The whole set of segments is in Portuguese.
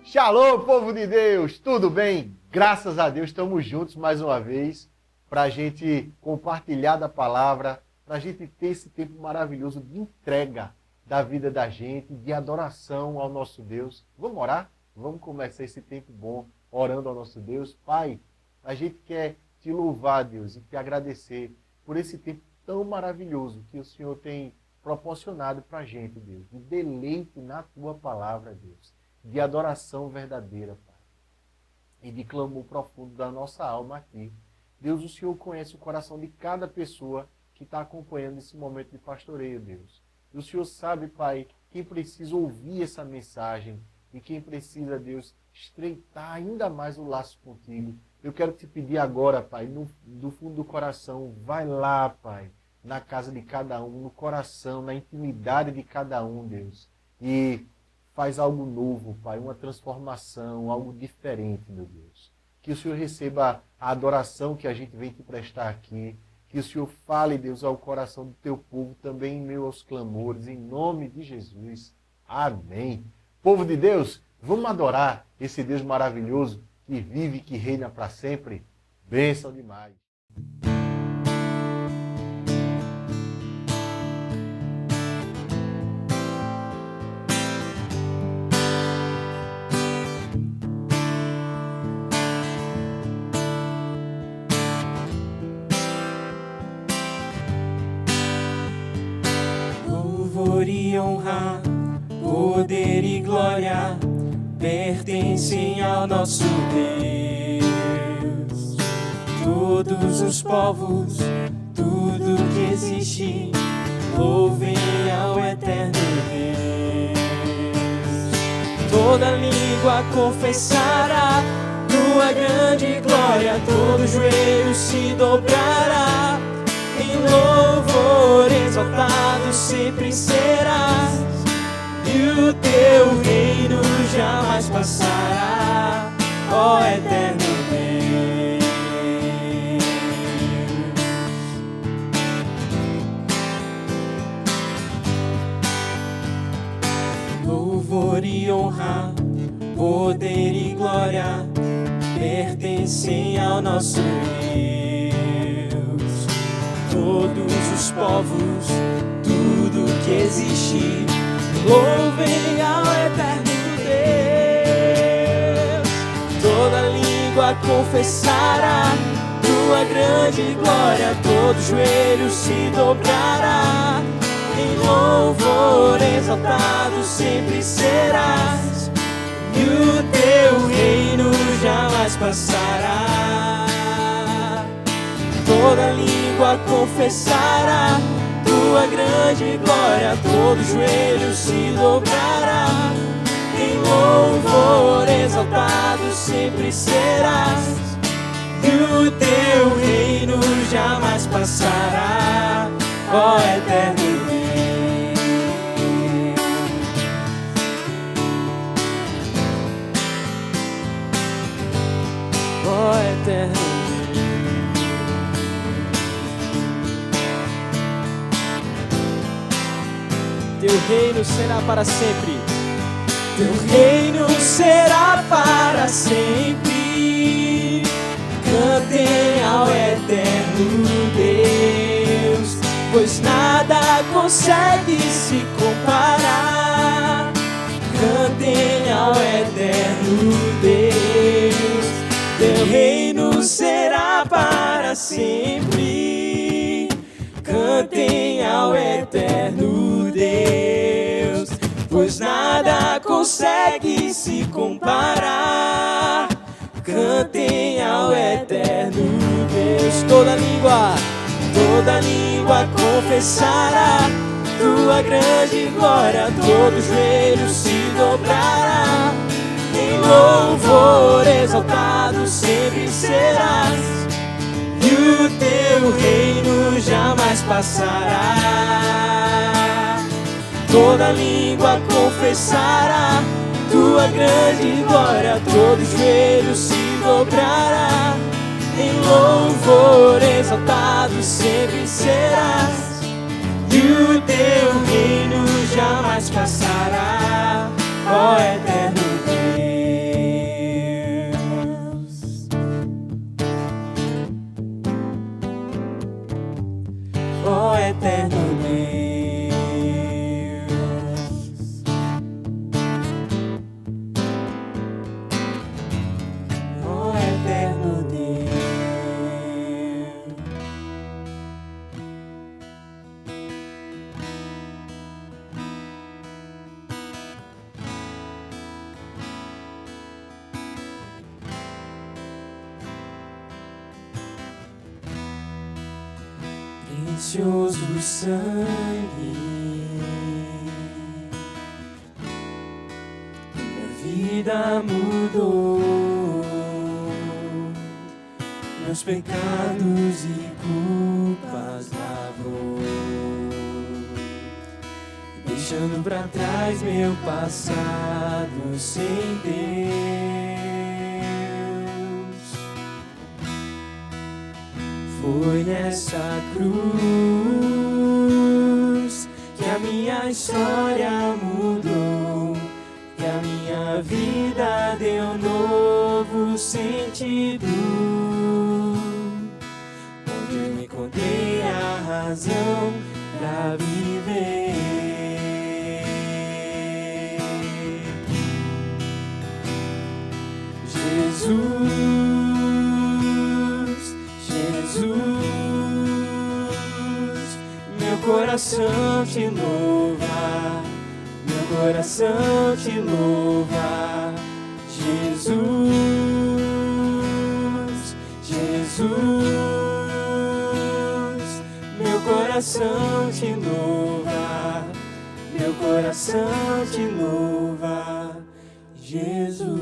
Shalom, povo de Deus, tudo bem? Graças a Deus estamos juntos mais uma vez para a gente compartilhar da palavra, para a gente ter esse tempo maravilhoso de entrega da vida da gente, de adoração ao nosso Deus. Vamos orar? Vamos começar esse tempo bom orando ao nosso Deus. Pai, a gente quer te louvar, Deus, e te agradecer por esse tempo tão maravilhoso que o Senhor tem proporcionado para a gente, Deus, de deleite na tua palavra, Deus, de adoração verdadeira, Pai, e de clamor profundo da nossa alma aqui. Deus, o Senhor conhece o coração de cada pessoa que está acompanhando esse momento de pastoreio, Deus. E o Senhor sabe, Pai, quem precisa ouvir essa mensagem e quem precisa, Deus, estreitar ainda mais o laço contigo. Eu quero te pedir agora, Pai, do fundo do coração, vai lá, Pai, na casa de cada um, no coração, na intimidade de cada um, Deus, e faz algo novo, Pai, uma transformação, algo diferente, meu Deus. Que o Senhor receba a adoração que a gente vem te prestar aqui. Que o Senhor fale, Deus, ao coração do teu povo, também em meio aos clamores, em nome de Jesus. Amém. Povo de Deus, vamos adorar esse Deus maravilhoso que vive e que reina para sempre. Bênção demais. Louvor e honra, poder e glória pertencem ao nosso Deus. Todos os povos, tudo que existe, louvem ao eterno Deus. Toda língua confessará tua grande glória, todo joelho se dobrará. Em louvor exaltado sempre serás, e o teu reino jamais passará, ó eterno Deus. Louvor e honra, poder e glória pertencem ao nosso Deus. Todos os povos, tudo que existe, louvem ao eterno Deus. Toda língua confessará tua grande glória, todo joelho se dobrará. Em louvor exaltado sempre serás, e o teu reino jamais passará. Toda língua confessará tua grande glória, todo joelho se dobrará. Em louvor exaltado sempre serás, e o teu reino jamais passará, ó eterno Deus. Ó eterno Deus. Teu reino será para sempre. Teu reino será para sempre. Cantem ao eterno Deus, pois nada consegue se comparar. Cantem ao eterno Deus. Teu reino será para sempre. Cantem ao eterno Deus, pois nada consegue se comparar. Cantem ao eterno Deus. Toda língua confessará tua grande glória, todo joelho se dobrará. Em louvor exaltado sempre serás, e o teu reino jamais passará. Toda língua confessará tua grande glória, todo joelho se dobrará. Em louvor exaltado sempre serás, e o teu jamais passará, ó eterno Deus. Ó eterno Deus. Ó eterno Deus. Precioso sangue, minha vida mudou, meus pecados e culpas lavou, deixando pra trás meu passado sem Deus. Foi nessa cruz que a minha história mudou, que a minha vida deu novo sentido, onde eu encontrei a razão pra viver. Jesus, meu coração te louva, meu coração te louva. Jesus, Jesus, meu coração te louva, meu coração te louva. Jesus.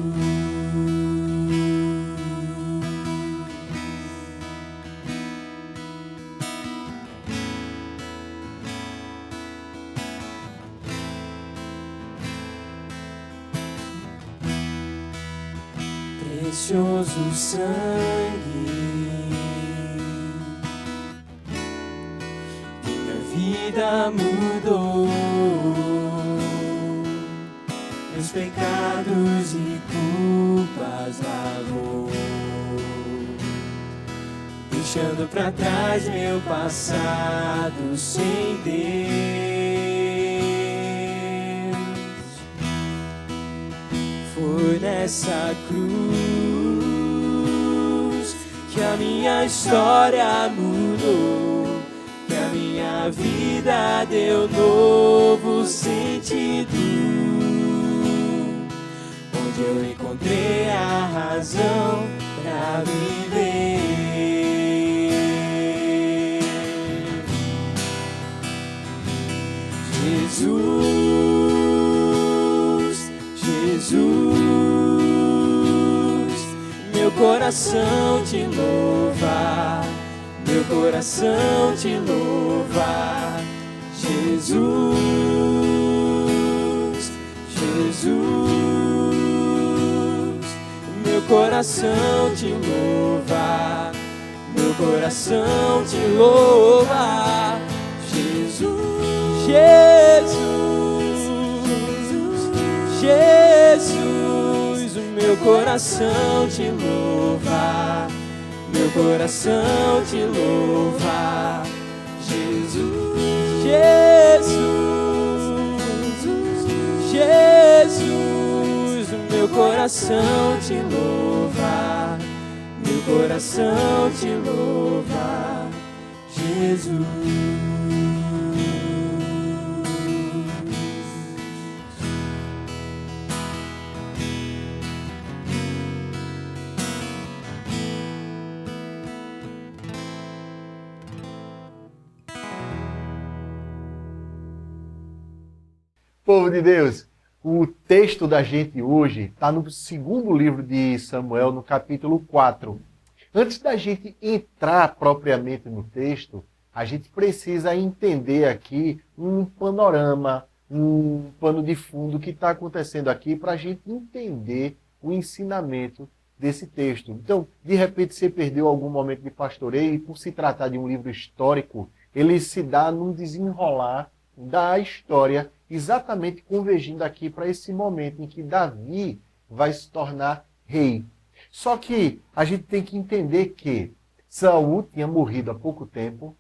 Precioso sangue, minha vida mudou, meus pecados e culpas lavou, deixando pra trás meu passado sem Deus. Foi nessa cruz que a minha história mudou, que a minha vida deu novo sentido, onde eu encontrei a razão pra viver. Jesus, Jesus, meu coração te louva, meu coração te louva. Jesus, Jesus, meu coração te louva, meu coração te louva. Jesus, Jesus, Jesus, o meu coração te louva, meu coração te louva. Jesus, Jesus, Jesus, o meu coração te louva, meu coração te louva. Jesus. Povo de Deus, o texto da gente hoje está no segundo livro de Samuel, no capítulo 4. Antes da gente entrar propriamente no texto, a gente precisa entender aqui um panorama, um pano de fundo que está acontecendo aqui para a gente entender o ensinamento desse texto. Então, de repente você perdeu algum momento de pastoreio e por se tratar de um livro histórico, ele se dá num desenrolar da história exatamente convergindo aqui para esse momento em que Davi vai se tornar rei. Só que a gente tem que entender que Saul tinha morrido há pouco tempo.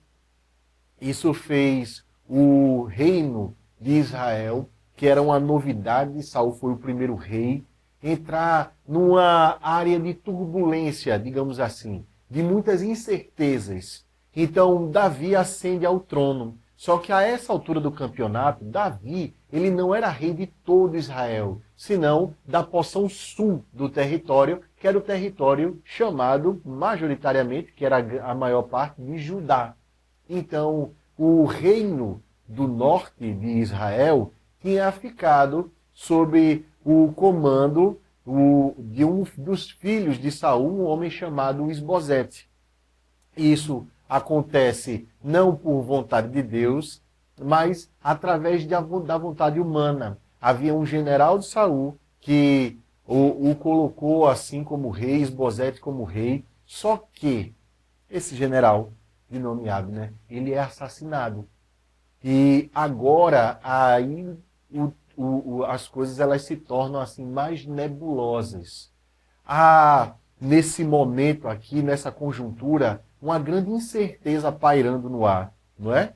Isso fez o reino de Israel, que era uma novidade, Saul foi o primeiro rei, entrar numa área de turbulência, digamos assim, de muitas incertezas. Então, Davi ascende ao trono. Só que a essa altura do campeonato, Davi, ele não era rei de todo Israel, senão da porção sul do território, que era o território chamado, majoritariamente, que era a maior parte, de Judá. Então, o reino do norte de Israel tinha ficado sob o comando de um dos filhos de Saul, um homem chamado Isbosete. Isso acontece não por vontade de Deus, mas através da vontade humana. Havia um general de Saul que o colocou assim como rei, Isbosete como rei, só que esse general, de nome Abner, ele é assassinado. E agora aí as coisas elas se tornam assim mais nebulosas. Há nesse momento aqui, nessa conjuntura, uma grande incerteza pairando no ar, não é?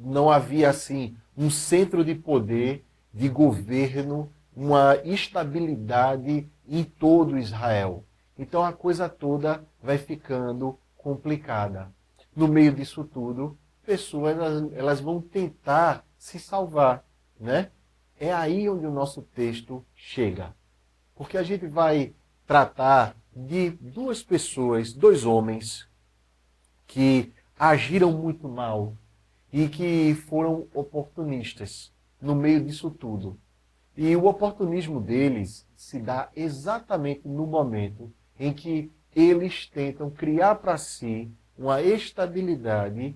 Não havia assim um centro de poder, de governo, uma estabilidade em todo Israel. Então a coisa toda vai ficando complicada. No meio disso tudo, pessoas elas vão tentar se salvar, né? É aí onde o nosso texto chega. Porque a gente vai tratar de duas pessoas, dois homens, que agiram muito mal e que foram oportunistas no meio disso tudo. E o oportunismo deles se dá exatamente no momento em que eles tentam criar para si uma estabilidade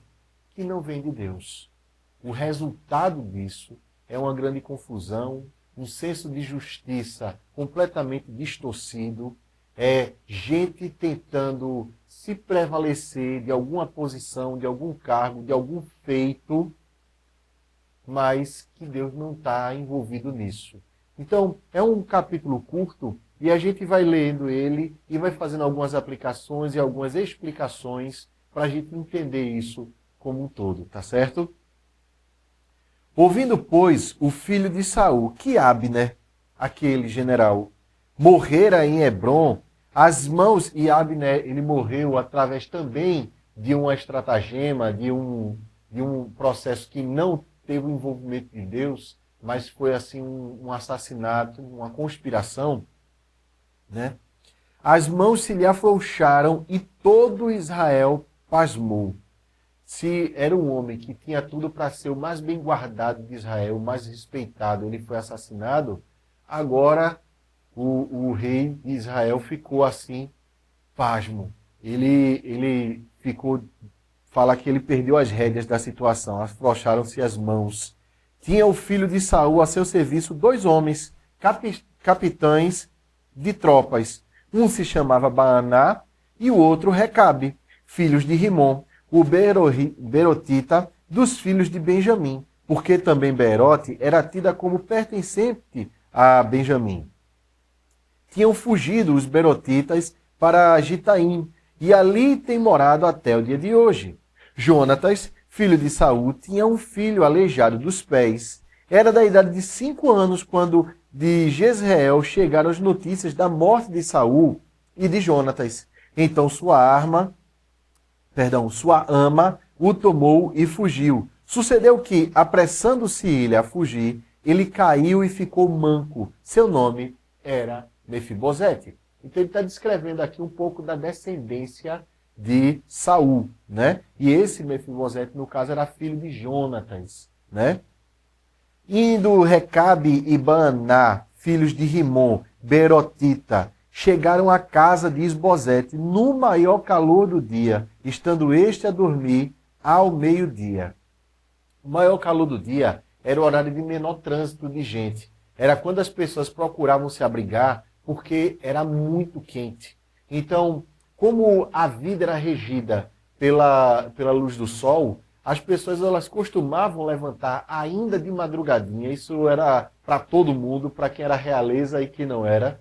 que não vem de Deus. O resultado disso é uma grande confusão, um senso de justiça completamente distorcido, é gente tentando se prevalecer de alguma posição, de algum cargo, de algum feito, mas que Deus não está envolvido nisso. Então, é um capítulo curto e a gente vai lendo ele e vai fazendo algumas aplicações e algumas explicações para a gente entender isso como um todo, tá certo? Ouvindo, pois, o filho de Saul, que Abner, aquele general, morrera em Hebrom, as mãos, e Abner, ele morreu através também de uma estratagema, de um processo que não teve o envolvimento de Deus, mas foi assim um assassinato, uma conspiração, né? As mãos se lhe afrouxaram e todo Israel pasmou. Se era um homem que tinha tudo para ser o mais bem guardado de Israel, o mais respeitado, ele foi assassinado, agora o rei de Israel ficou assim, pasmo. Ele ficou, fala que ele perdeu as rédeas da situação, afrouxaram-se as mãos. Tinha o filho de Saul a seu serviço dois homens, capitães de tropas. Um se chamava Baaná e o outro Recabe, filhos de Rimom, o Berotita dos filhos de Benjamim, porque também Beerote era tida como pertencente a Benjamim. Tinham fugido os Berotitas para Gitaim, e ali tem morado até o dia de hoje. Jonatas, filho de Saul, tinha um filho aleijado dos pés. Era da idade de 5 anos quando de Jezreel chegaram as notícias da morte de Saul e de Jonatas. Então sua ama o tomou e fugiu. Sucedeu que, apressando-se ele a fugir, ele caiu e ficou manco. Seu nome era Mefibosete. Então ele está descrevendo aqui um pouco da descendência de Saul, né? E esse Mefibosete, no caso, era filho de Jonatas, né? Indo Recabe e Baaná, filhos de Rimom, Berotita, chegaram à casa de Isbosete no maior calor do dia, estando este a dormir ao meio-dia. O maior calor do dia era o horário de menor trânsito de gente. Era quando as pessoas procuravam se abrigar porque era muito quente. Então, como a vida era regida pela luz do sol, as pessoas elas costumavam levantar ainda de madrugadinha. Isso era para todo mundo, para quem era realeza e quem não era.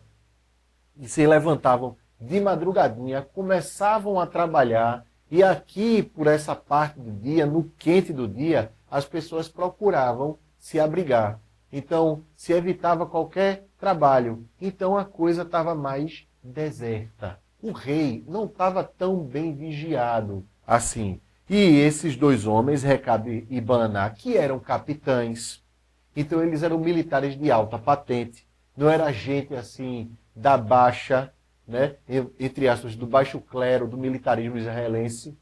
E se levantavam de madrugadinha, começavam a trabalhar. E aqui, por essa parte do dia, no quente do dia, as pessoas procuravam se abrigar. Então, se evitava qualquer trabalho. Então, a coisa estava mais deserta. O rei não estava tão bem vigiado assim. E esses dois homens, Recabe e Baaná, que eram capitães, então eles eram militares de alta patente, não era gente assim da baixa, né, entre aspas, do baixo clero, do militarismo israelense.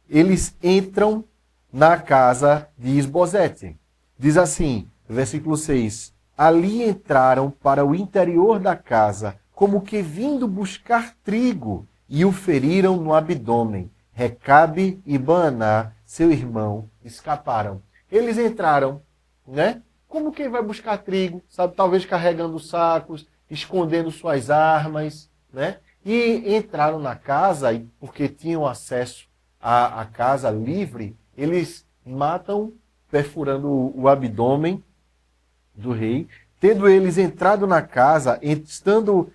Eles entram na casa de Isbosete. Diz assim, versículo 6, ali entraram para o interior da casa, como que vindo buscar trigo, e o feriram no abdômen. Recabe e Baaná, seu irmão, escaparam. Eles entraram, né? Como quem vai buscar trigo, sabe? Talvez carregando sacos, escondendo suas armas, né? E entraram na casa, e porque tinham acesso à casa livre, eles matam, perfurando o abdômen do rei. Tendo eles entrado na casa, estando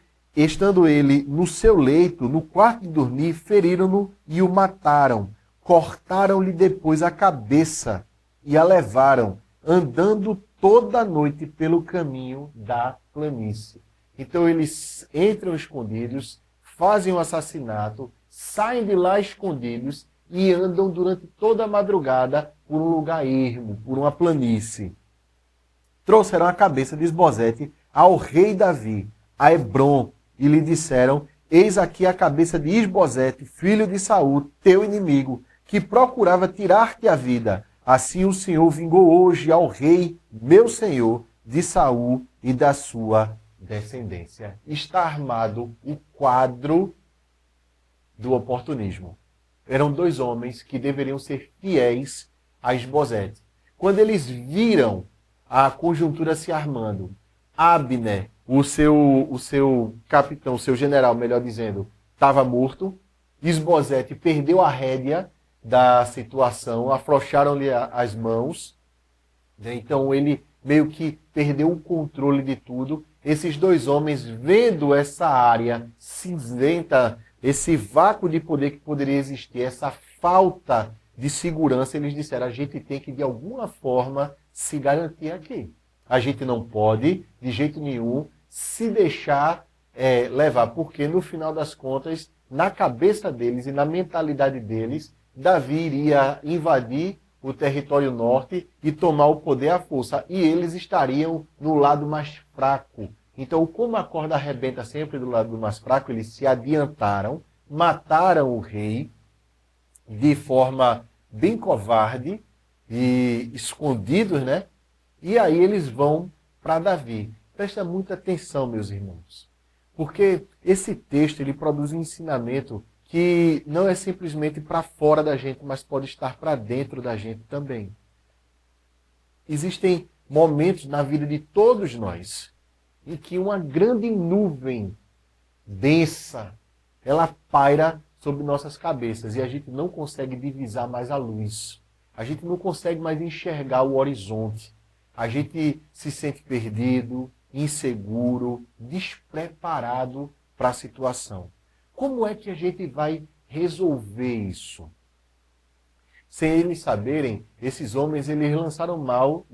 ele no seu leito, no quarto de dormir, feriram-no e o mataram. Cortaram-lhe depois a cabeça e a levaram, andando toda a noite pelo caminho da planície. Então eles entram escondidos, fazem o assassinato, saem de lá escondidos e andam durante toda a madrugada por um lugar ermo, por uma planície. Trouxeram a cabeça de Isbosete ao rei Davi, a Hebrom, e lhe disseram, eis aqui a cabeça de Isbosete, filho de Saul, teu inimigo, que procurava tirar-te a vida. Assim o Senhor vingou hoje ao rei, meu senhor, de Saul e da sua descendência. Está armado o quadro do oportunismo. Eram dois homens que deveriam ser fiéis a Isbosete. Quando eles viram a conjuntura se armando, Abner, o seu capitão, o seu general, melhor dizendo, estava morto, Isbosete perdeu a rédea da situação, afrouxaram-lhe as mãos, né? Então ele meio que perdeu o controle de tudo. Esses dois homens, vendo essa área cinzenta, esse vácuo de poder que poderia existir, essa falta de segurança, eles disseram, a gente tem que de alguma forma se garantir aqui. A gente não pode, de jeito nenhum, se deixar levar, porque no final das contas, na cabeça deles e na mentalidade deles, Davi iria invadir o território norte e tomar o poder à força, e eles estariam no lado mais fraco. Então, como a corda arrebenta sempre do lado mais fraco, eles se adiantaram, mataram o rei de forma bem covarde e escondidos, né? E aí eles vão para Davi. Presta muita atenção, meus irmãos, porque esse texto ele produz um ensinamento que não é simplesmente para fora da gente, mas pode estar para dentro da gente também. Existem momentos na vida de todos nós em que uma grande nuvem densa, ela paira sobre nossas cabeças e a gente não consegue divisar mais a luz. A gente não consegue mais enxergar o horizonte. A gente se sente perdido, inseguro, despreparado para a situação. Como é que a gente vai resolver isso? Sem eles saberem, esses homens eles lançaram mão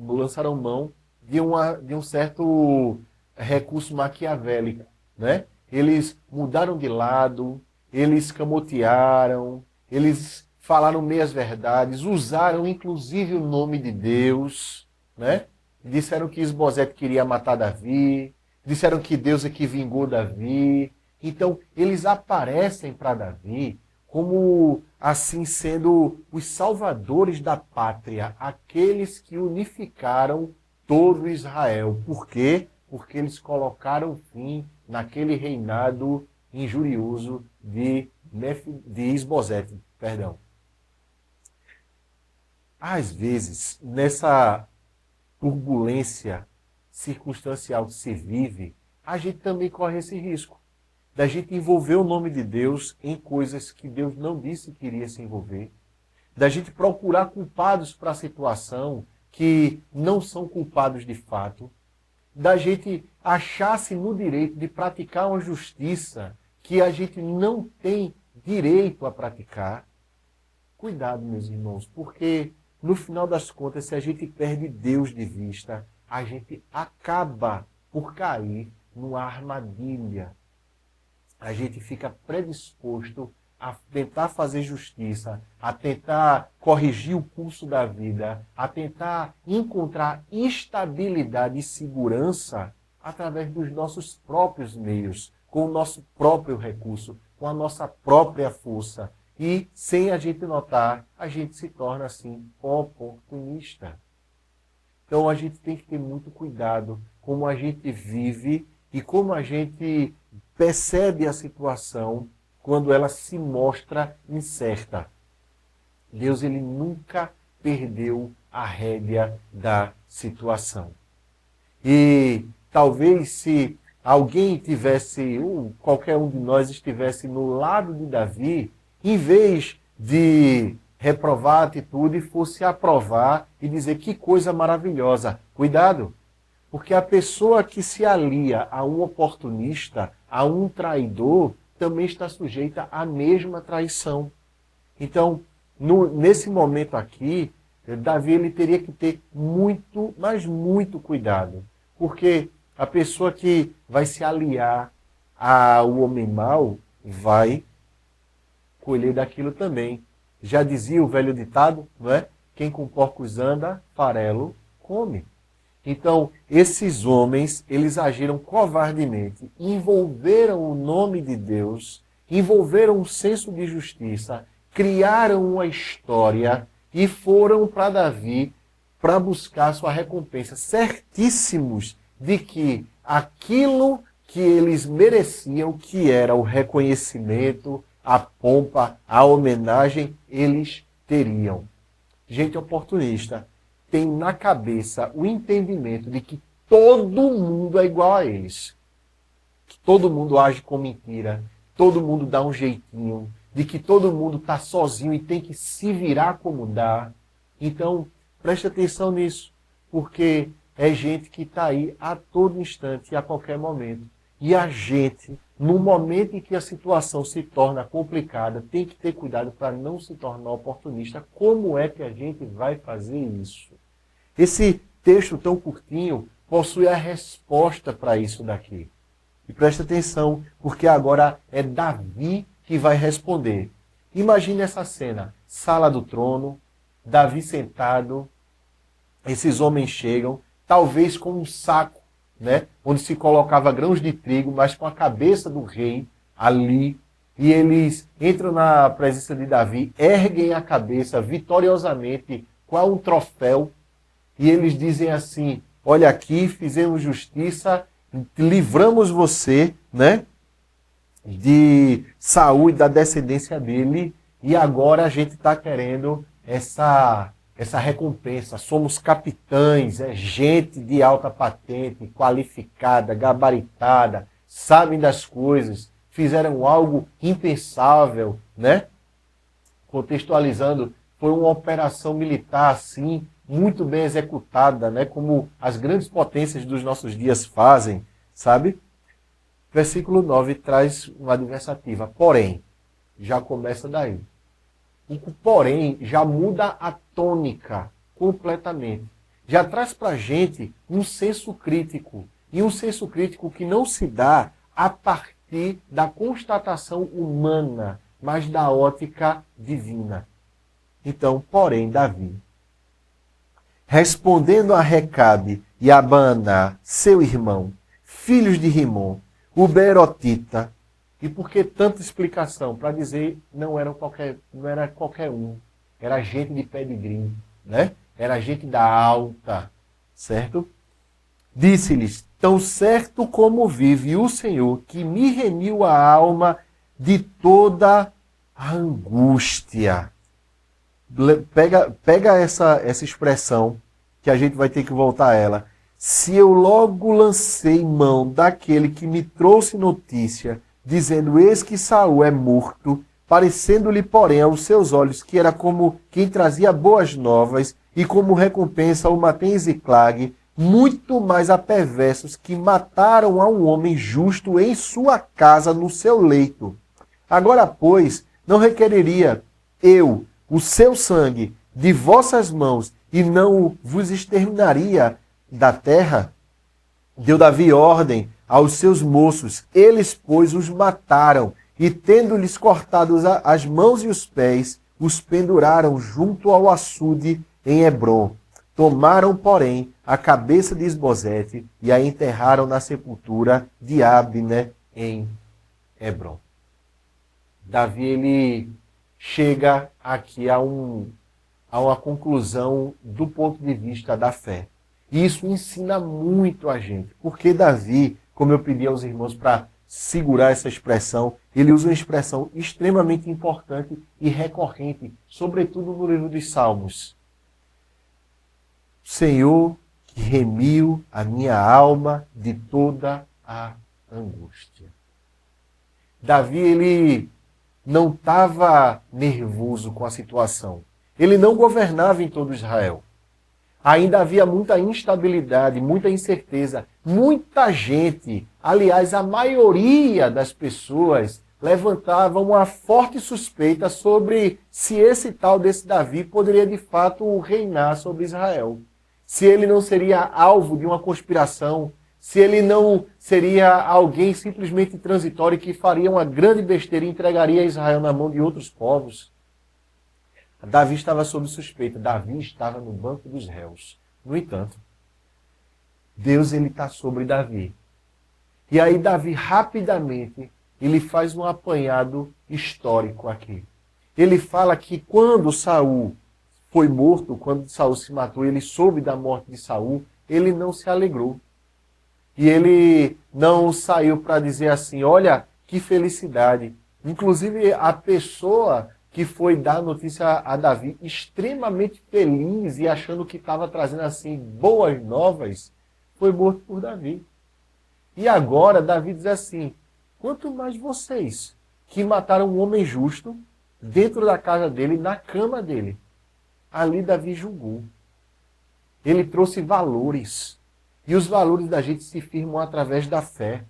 de um certo recurso maquiavélico, né? Eles mudaram de lado, eles camotearam, eles falaram meias verdades, usaram inclusive o nome de Deus, né? Disseram que Isbosete queria matar Davi, disseram que Deus é que vingou Davi. Então, eles aparecem para Davi como, assim, sendo os salvadores da pátria, aqueles que unificaram todo Israel. Por quê? Porque eles colocaram fim naquele reinado injurioso de Isbosete. Perdão. Às vezes, nessa turbulência circunstancial que se vive, a gente também corre esse risco da gente envolver o nome de Deus em coisas que Deus não disse que iria se envolver. da gente procurar culpados para a situação que não são culpados de fato, da gente achar-se no direito de praticar uma justiça que a gente não tem direito a praticar. Cuidado, meus irmãos, porque no final das contas, se a gente perde Deus de vista, a gente acaba por cair numa armadilha. A gente fica predisposto a tentar fazer justiça, a tentar corrigir o curso da vida, a tentar encontrar estabilidade e segurança através dos nossos próprios meios, com o nosso próprio recurso, com a nossa própria força. E, sem a gente notar, a gente se torna, assim, oportunista. Então, a gente tem que ter muito cuidado como a gente vive e como a gente percebe a situação quando ela se mostra incerta. Deus, ele nunca perdeu a rédea da situação. E talvez se alguém tivesse, ou qualquer um de nós estivesse no lado de Davi, em vez de reprovar a atitude, fosse aprovar e dizer que coisa maravilhosa. Cuidado, porque a pessoa que se alia a um oportunista, a um traidor, também está sujeita à mesma traição. Então, nesse momento aqui, Davi ele teria que ter muito, mas muito cuidado. Porque a pessoa que vai se aliar ao homem mau vai colher daquilo também. Já dizia o velho ditado, não é? Quem com porcos anda, farelo come. Então, esses homens, eles agiram covardemente, envolveram o nome de Deus, envolveram um senso de justiça, criaram uma história e foram para Davi para buscar sua recompensa, certíssimos de que aquilo que eles mereciam, que era o reconhecimento, a pompa, a homenagem, eles teriam. Gente oportunista tem na cabeça o entendimento de que todo mundo é igual a eles. Que todo mundo age com mentira, todo mundo dá um jeitinho, de que todo mundo está sozinho e tem que se virar como dá. Então, preste atenção nisso, porque é gente que está aí a todo instante e a qualquer momento. E a gente, no momento em que a situação se torna complicada, tem que ter cuidado para não se tornar oportunista. Como é que a gente vai fazer isso? Esse texto tão curtinho possui a resposta para isso daqui. E preste atenção, porque agora é Davi que vai responder. Imagine essa cena, sala do trono, Davi sentado, esses homens chegam, talvez com um saco, né, onde se colocava grãos de trigo, mas com a cabeça do rei ali, e eles entram na presença de Davi, erguem a cabeça vitoriosamente, qual um troféu, e eles dizem assim, olha aqui, fizemos justiça, livramos você, né, de Saul e da descendência dele, e agora a gente está querendo essa recompensa. Somos capitães, é gente de alta patente, qualificada, gabaritada, sabem das coisas, fizeram algo impensável, né? Contextualizando, foi uma operação militar assim, muito bem executada, né? Como as grandes potências dos nossos dias fazem, sabe? Versículo 9 traz uma adversativa. Porém, já começa daí. O porém já muda a tônica completamente. Já traz para a gente um senso crítico. E um senso crítico que não se dá a partir da constatação humana, mas da ótica divina. Então, porém, Davi, respondendo a Recabe e a Baaná, seu irmão, filhos de Rimom, o Beerotita, e por que tanta explicação? Para dizer não era qualquer um, era gente de pedigree, né? Era gente da alta, certo? Disse-lhes, tão certo como vive o Senhor, que me remiu a alma de toda a angústia. Pega essa expressão, que a gente vai ter que voltar a ela. Se eu logo lancei mão daquele que me trouxe notícia, dizendo, eis que Saul é morto, parecendo-lhe, porém, aos seus olhos que era como quem trazia boas novas, e como recompensa uma tem Ziclag, muito mais a perversos que mataram a um homem justo em sua casa, no seu leito. Agora, pois, não requereria eu o seu sangue de vossas mãos e não vos exterminaria da terra? Deu Davi ordem aos seus moços, eles, pois, os mataram, e tendo-lhes cortado as mãos e os pés, os penduraram junto ao açude em Hebrom. Tomaram, porém, a cabeça de Isbosete e a enterraram na sepultura de Abner em Hebrom. Davi, ele chega aqui a uma conclusão do ponto de vista da fé. E isso ensina muito a gente, porque Davi, como eu pedi aos irmãos para segurar essa expressão, ele usa uma expressão extremamente importante e recorrente, sobretudo no livro dos Salmos. Senhor, que remiu a minha alma de toda a angústia. Davi, ele não estava nervoso com a situação. Ele não governava em todo Israel. Ainda havia muita instabilidade, muita incerteza. Muita gente, aliás, a maioria das pessoas, levantava uma forte suspeita sobre se esse tal desse Davi poderia de fato reinar sobre Israel. Se ele não seria alvo de uma conspiração, se ele não seria alguém simplesmente transitório que faria uma grande besteira e entregaria Israel na mão de outros povos. Davi estava sob suspeita. Davi estava no banco dos réus. No entanto, Deus está sobre Davi. E aí Davi rapidamente ele faz um apanhado histórico aqui. Ele fala que quando Saul foi morto, quando Saul se matou, ele soube da morte de Saul, ele não se alegrou. E ele não saiu para dizer assim, olha, que felicidade. Inclusive a pessoa que foi dar a notícia a Davi, extremamente feliz e achando que estava trazendo assim boas novas, foi morto por Davi. E agora Davi diz assim, quanto mais vocês que mataram um homem justo dentro da casa dele, na cama dele. Ali Davi julgou. Ele trouxe valores. E os valores da gente se firmam através da fé.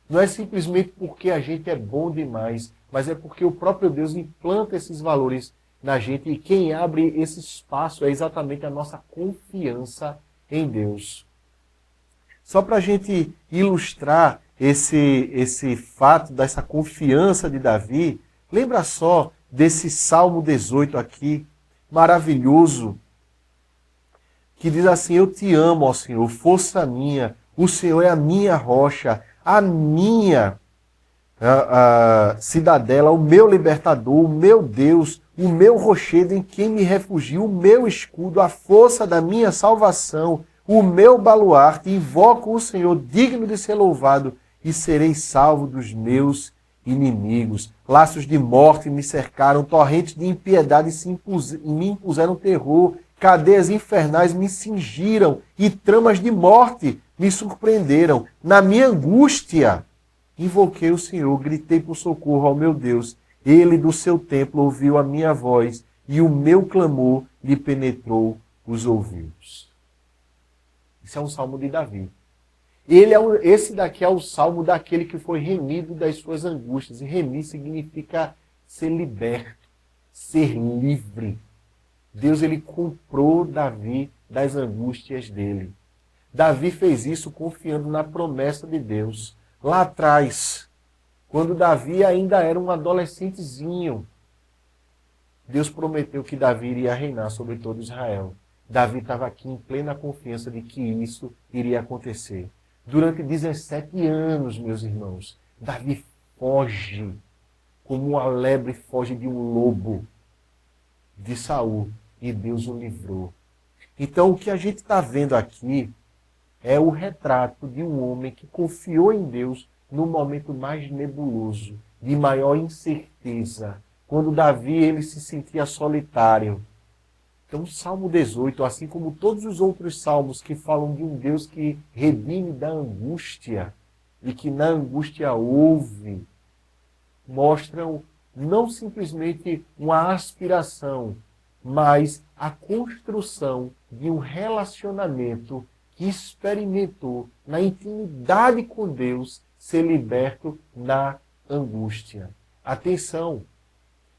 Não é simplesmente porque a gente é bom demais, mas é porque o próprio Deus implanta esses valores na gente e quem abre esse espaço é exatamente a nossa confiança em Deus. Só para a gente ilustrar esse fato dessa confiança de Davi, lembra só desse Salmo 18 aqui, maravilhoso, que diz assim, eu te amo, ó Senhor, força minha, o Senhor é a minha rocha, a minha cidadela, o meu libertador, o meu Deus, o meu rochedo em quem me refugio, o meu escudo, a força da minha salvação, o meu baluarte, invoco o Senhor, digno de ser louvado, e serei salvo dos meus inimigos. Laços de morte me cercaram, torrentes de impiedade me impuseram terror, cadeias infernais me cingiram, e tramas de morte me surpreenderam. Na minha angústia, invoquei o Senhor, gritei por socorro ao meu Deus. Ele do seu templo ouviu a minha voz, e o meu clamor lhe penetrou os ouvidos. Esse é um salmo de Davi. Esse daqui é o salmo daquele que foi remido das suas angústias. E remir significa ser liberto, ser livre. Deus ele comprou Davi das angústias dele. Davi fez isso confiando na promessa de Deus. Lá atrás, quando Davi ainda era um adolescentezinho, Deus prometeu que Davi iria reinar sobre todo Israel. Davi estava aqui em plena confiança de que isso iria acontecer. Durante 17 anos, meus irmãos, Davi foge como uma lebre foge de um lobo de Saul, e Deus o livrou. Então, o que a gente está vendo aqui é o retrato de um homem que confiou em Deus no momento mais nebuloso, de maior incerteza, quando Davi ele se sentia solitário. Então, o Salmo 18, assim como todos os outros salmos que falam de um Deus que redime da angústia e que na angústia ouve, mostram não simplesmente uma aspiração, mas a construção de um relacionamento que experimentou na intimidade com Deus ser liberto na angústia. Atenção,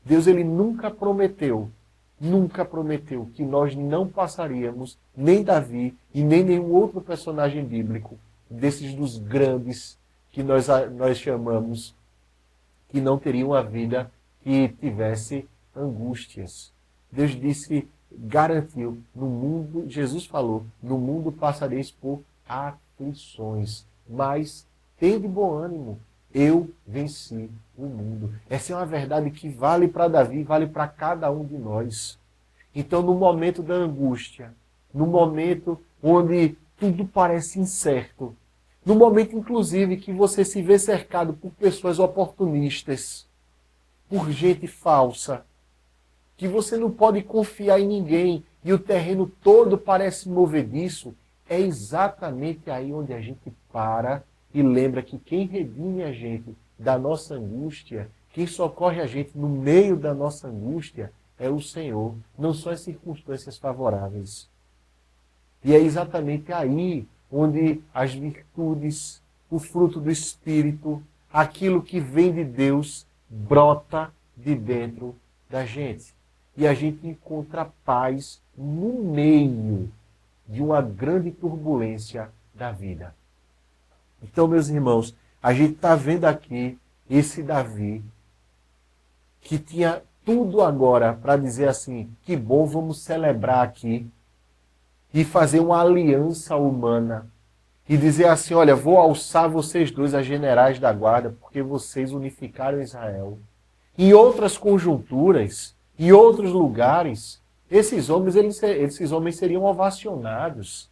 Deus ele nunca prometeu que nós não passaríamos, nem Davi e nem nenhum outro personagem bíblico, desses dos grandes que nós chamamos, que não teriam a vida que tivesse angústias. Deus disse, garantiu, no mundo, Jesus falou, no mundo passareis por aflições, mas tende bom ânimo, eu venci o mundo. Essa é uma verdade que vale para Davi, vale para cada um de nós. Então, no momento da angústia, no momento onde tudo parece incerto, no momento, inclusive, que você se vê cercado por pessoas oportunistas, por gente falsa, que você não pode confiar em ninguém e o terreno todo parece movediço, é exatamente aí onde a gente para e lembra que quem redime a gente da nossa angústia, quem socorre a gente no meio da nossa angústia, é o Senhor, não são as circunstâncias favoráveis. E é exatamente aí onde as virtudes, o fruto do Espírito, aquilo que vem de Deus, brota de dentro da gente. E a gente encontra paz no meio de uma grande turbulência da vida. Então, meus irmãos, a gente está vendo aqui esse Davi, que tinha tudo agora para dizer assim, que bom, vamos celebrar aqui, e fazer uma aliança humana, e dizer assim, olha, vou alçar vocês dois a generais da guarda, porque vocês unificaram Israel. Em outras conjunturas, em outros lugares, esses homens seriam ovacionados.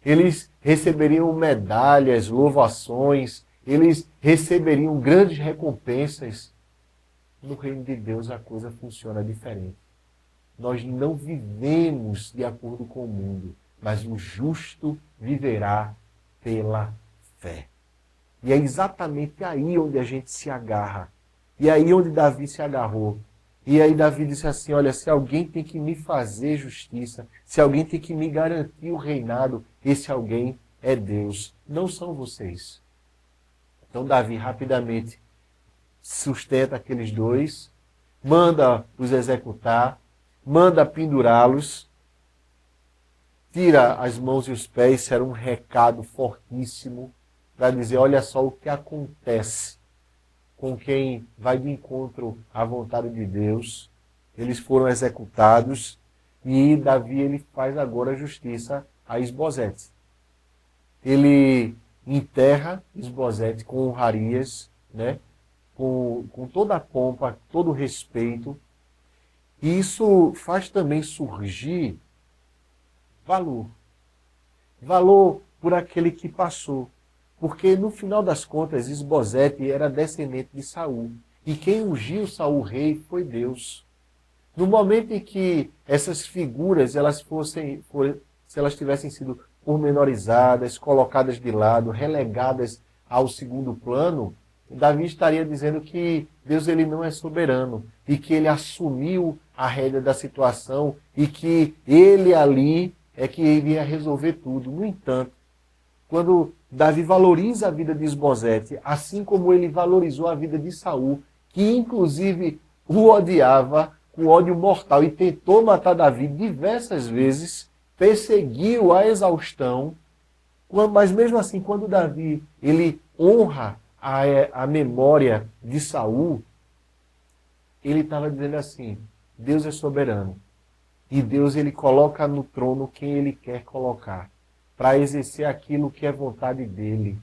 Eles receberiam medalhas, louvações, eles receberiam grandes recompensas. No reino de Deus a coisa funciona diferente. Nós não vivemos de acordo com o mundo, mas o justo viverá pela fé. E é exatamente aí onde a gente se agarra. E é aí onde Davi se agarrou. E aí Davi disse assim, olha, se alguém tem que me fazer justiça, se alguém tem que me garantir o reinado, esse alguém é Deus, não são vocês. Então Davi rapidamente sustenta aqueles dois, manda os executar, manda pendurá-los, tira as mãos e os pés, isso era um recado fortíssimo para dizer, olha só o que acontece com quem vai de encontro à vontade de Deus. Eles foram executados e Davi ele faz agora justiça a Isbosete. Ele enterra Isbosete com honrarias, né? com toda a pompa, todo o respeito. E isso faz também surgir valor. Valor por aquele que passou. Porque, no final das contas, Isbosete era descendente de Saul. E quem ungiu Saul rei foi Deus. No momento em que essas figuras, se elas tivessem sido pormenorizadas, colocadas de lado, relegadas ao segundo plano, Davi estaria dizendo que Deus ele não é soberano e que ele assumiu a rédea da situação e que ele ali é que iria resolver tudo. No entanto, quando Davi valoriza a vida de Isbosete, assim como ele valorizou a vida de Saul, que inclusive o odiava com ódio mortal e tentou matar Davi diversas vezes, perseguiu a exaustão, mas mesmo assim, quando Davi ele honra a memória de Saul, ele estava dizendo assim, Deus é soberano. E Deus ele coloca no trono quem ele quer colocar, para exercer aquilo que é vontade dele.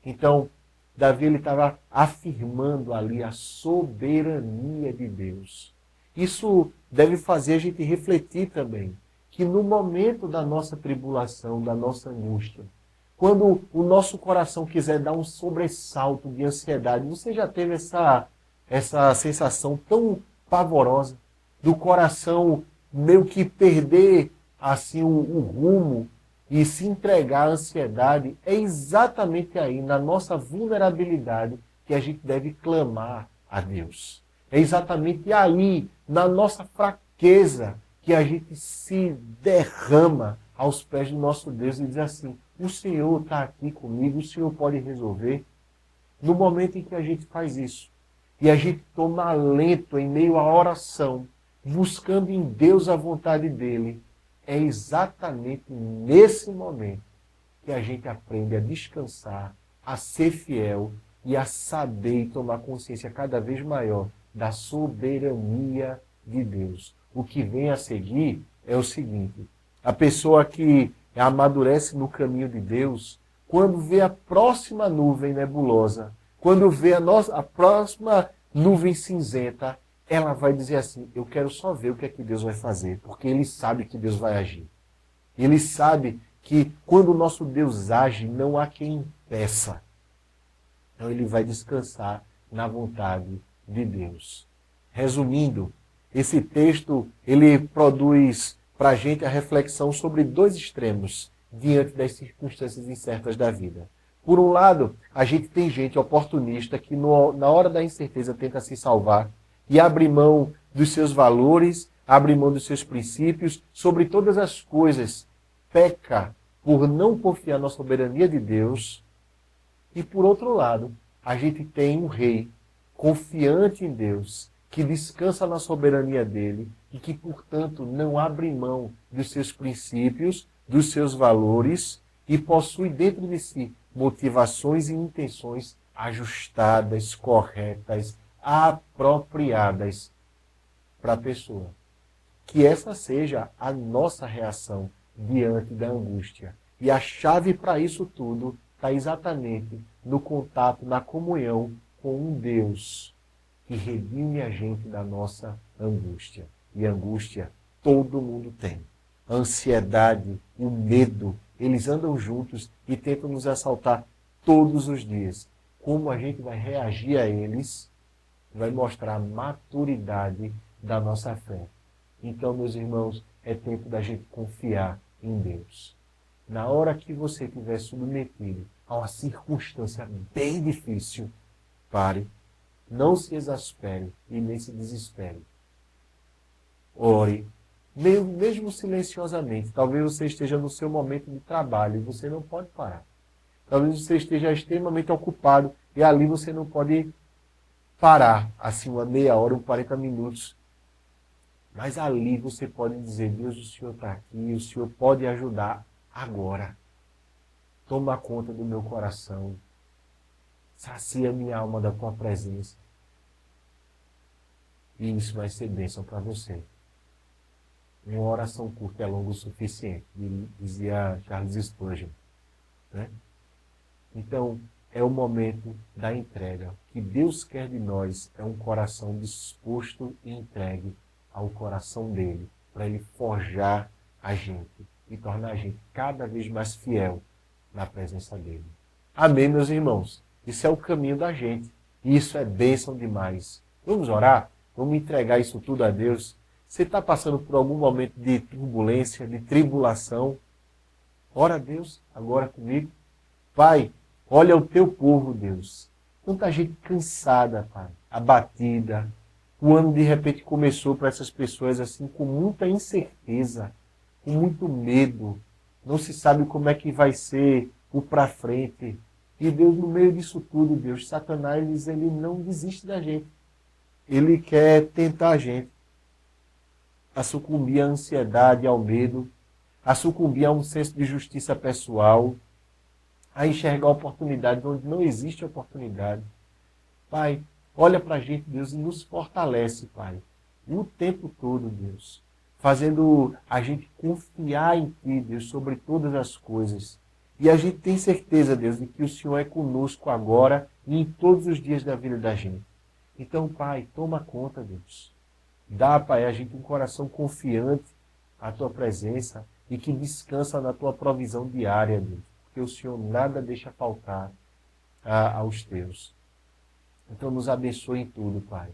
Então, Davi ele estava afirmando ali a soberania de Deus. Isso deve fazer a gente refletir também, que no momento da nossa tribulação, da nossa angústia, quando o nosso coração quiser dar um sobressalto de ansiedade, você já teve essa sensação tão pavorosa do coração meio que perder assim o rumo e se entregar à ansiedade? É exatamente aí, na nossa vulnerabilidade, que a gente deve clamar a Deus. É exatamente aí, na nossa fraqueza, que a gente se derrama aos pés do nosso Deus e diz assim: o Senhor está aqui comigo, o Senhor pode resolver. No momento em que a gente faz isso, e a gente toma alento em meio à oração, buscando em Deus a vontade dele, é exatamente nesse momento que a gente aprende a descansar, a ser fiel e a saber e tomar consciência cada vez maior da soberania de Deus. O que vem a seguir é o seguinte: a pessoa que amadurece no caminho de Deus, quando vê a próxima nuvem nebulosa, quando vê a próxima nuvem cinzenta, ela vai dizer assim: eu quero só ver o que é que Deus vai fazer, porque ele sabe que Deus vai agir. Ele sabe que quando o nosso Deus age, não há quem impeça. Então ele vai descansar na vontade de Deus. Resumindo, esse texto ele produz para a gente a reflexão sobre dois extremos diante das circunstâncias incertas da vida. Por um lado, a gente tem gente oportunista que na hora da incerteza tenta se salvar e abre mão dos seus valores, abre mão dos seus princípios, sobre todas as coisas, peca por não confiar na soberania de Deus. E por outro lado, a gente tem um rei confiante em Deus, que descansa na soberania dele e que, portanto, não abre mão dos seus princípios, dos seus valores e possui dentro de si motivações e intenções ajustadas, corretas, apropriadas para a pessoa. Que essa seja a nossa reação diante da angústia. E a chave para isso tudo está exatamente no contato, na comunhão com um Deus que redime a gente da nossa angústia. E angústia todo mundo tem. A ansiedade, o medo, eles andam juntos e tentam nos assaltar todos os dias. Como a gente vai reagir a eles vai mostrar a maturidade da nossa fé. Então, meus irmãos, é tempo da gente confiar em Deus. Na hora que você estiver submetido a uma circunstância bem difícil, pare, não se exaspere e nem se desespere. Ore, mesmo silenciosamente. Talvez você esteja no seu momento de trabalho e você não pode parar. Talvez você esteja extremamente ocupado e ali você não pode parar, assim, uma meia hora, 40 minutos. Mas ali você pode dizer: Deus, o Senhor está aqui, o Senhor pode ajudar agora. Toma conta do meu coração. Sacia minha alma da tua presença. E isso vai ser bênção para você. Uma oração curta é longa o suficiente, dizia Charles Spurgeon. Né? Então, é o momento da entrega. O que Deus quer de nós é um coração disposto e entregue ao coração dele, para ele forjar a gente e tornar a gente cada vez mais fiel na presença dele. Amém, meus irmãos? Isso é o caminho da gente. E isso é bênção demais. Vamos orar? Vamos entregar isso tudo a Deus? Você está passando por algum momento de turbulência, de tribulação? Ora a Deus agora comigo. Pai, olha o teu povo, Deus. Tanta gente cansada, Pai, abatida. O ano de repente começou para essas pessoas assim com muita incerteza, com muito medo. Não se sabe como é que vai ser o para frente. E Deus, no meio disso tudo, Deus, Satanás, ele não desiste da gente. Ele quer tentar a gente a sucumbir à ansiedade, ao medo, a sucumbir a um senso de justiça pessoal, a enxergar oportunidades onde não existe oportunidade. Pai, olha para a gente, Deus, e nos fortalece, Pai, o tempo todo, Deus, fazendo a gente confiar em Ti, Deus, sobre todas as coisas. E a gente tem certeza, Deus, de que o Senhor é conosco agora e em todos os dias da vida da gente. Então, Pai, toma conta, Deus. Dá, Pai, a gente um coração confiante à Tua presença e que descansa na Tua provisão diária, Deus. Porque o Senhor nada deixa faltar aos Teus. Então nos abençoe em tudo, Pai.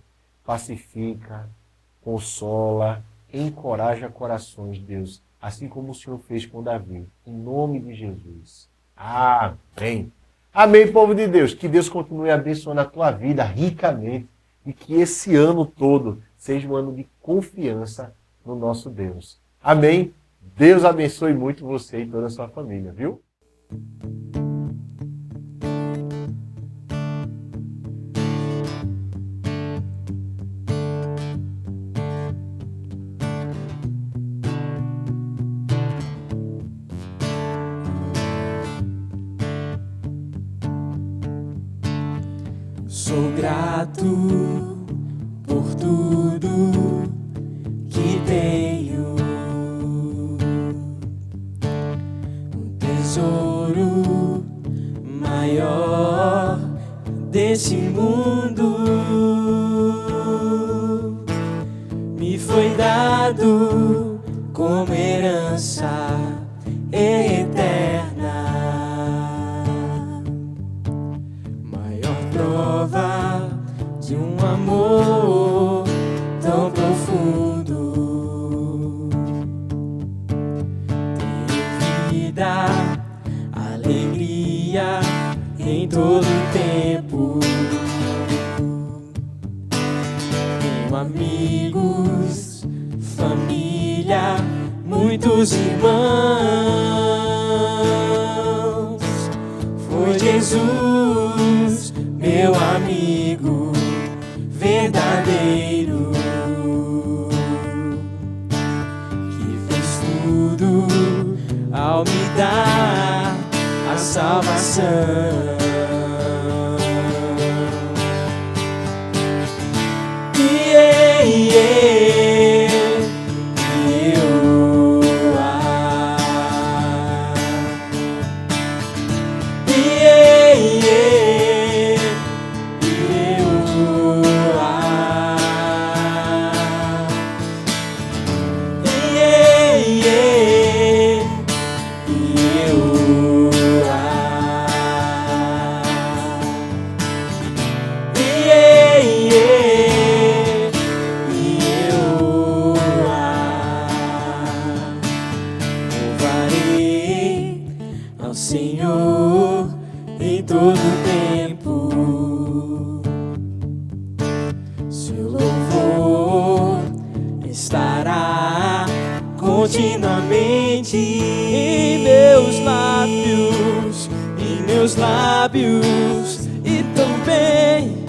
Pacifica, consola, encoraja corações, Deus. Assim como o Senhor fez com Davi. Em nome de Jesus. Amém. Amém, povo de Deus. Que Deus continue abençoando a tua vida ricamente. e que esse ano todo seja um ano de confiança no nosso Deus. Amém? Deus abençoe muito você e toda a sua família, viu? Sou grato por tudo que tenho, um tesouro maior desse mundo me foi dado como herança eterna. Prova de um amor tão profundo. Tenho vida, alegria em todo tempo. Tenho amigos, família, muitos irmãos. Foi Jesus, meu amigo verdadeiro, que fez tudo ao me dar a salvação. Senhor em todo tempo, seu louvor estará continuamente em meus lábios e também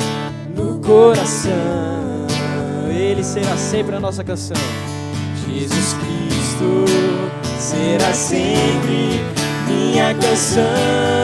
no coração. Ele será sempre a nossa canção. Jesus Cristo será sempre minha canção.